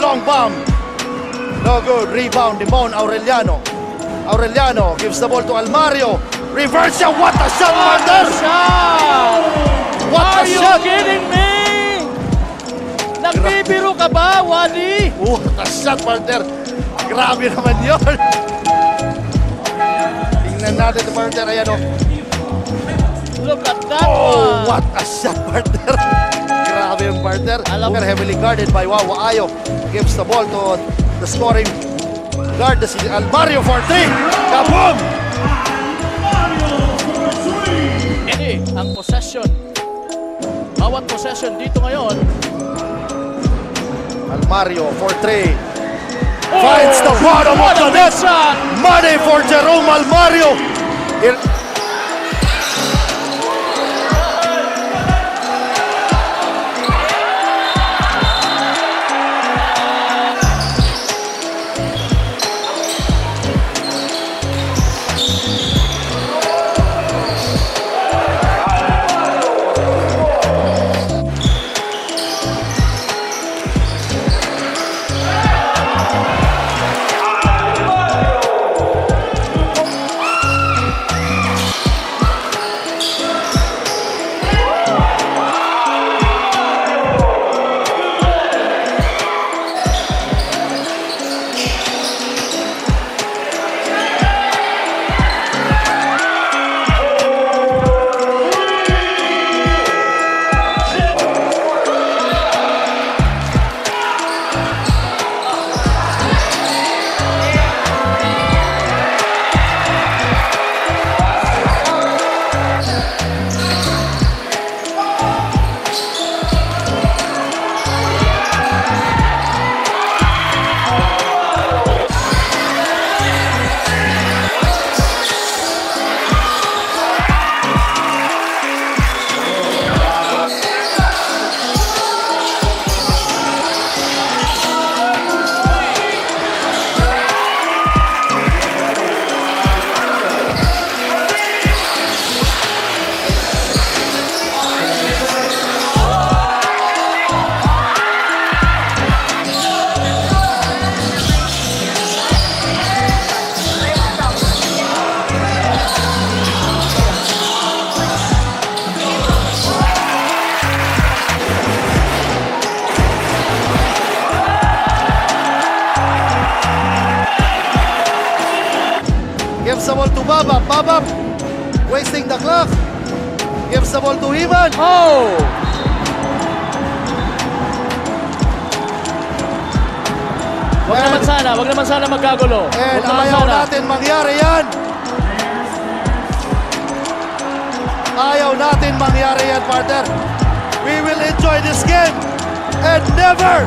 long bomb. No good. Rebound, Dimon Aureliano. Aureliano gives the ball to Almario. Reverse shot. What a shot, partner! Shot! What a Are you shot! kidding me? Nagbibiro ka ba, Wally? What a shot, partner! Grabe naman yun! Tingnan natin, partner. Ayan, oh. Look at that Oh, one. what a shot, partner! Grabe yung partner. Alam- Heavily guarded by Wawa Ayo. Gives the ball to the scoring guard, si Almario for 3. Kaboom! Ini ang possession. Bawat possession dito ngayon. Almario for 3. Finds the bottom of What the a big net. shot! Money for Jerome Almario. Gives the ball to Baba. Baba wasting the clock. Gives the ball to Iman. Oh! Wag naman sana magkagulo. And Wag naman ayaw sana. natin mangyari yan. Ayaw natin mangyari yan, partner. We will enjoy this game and never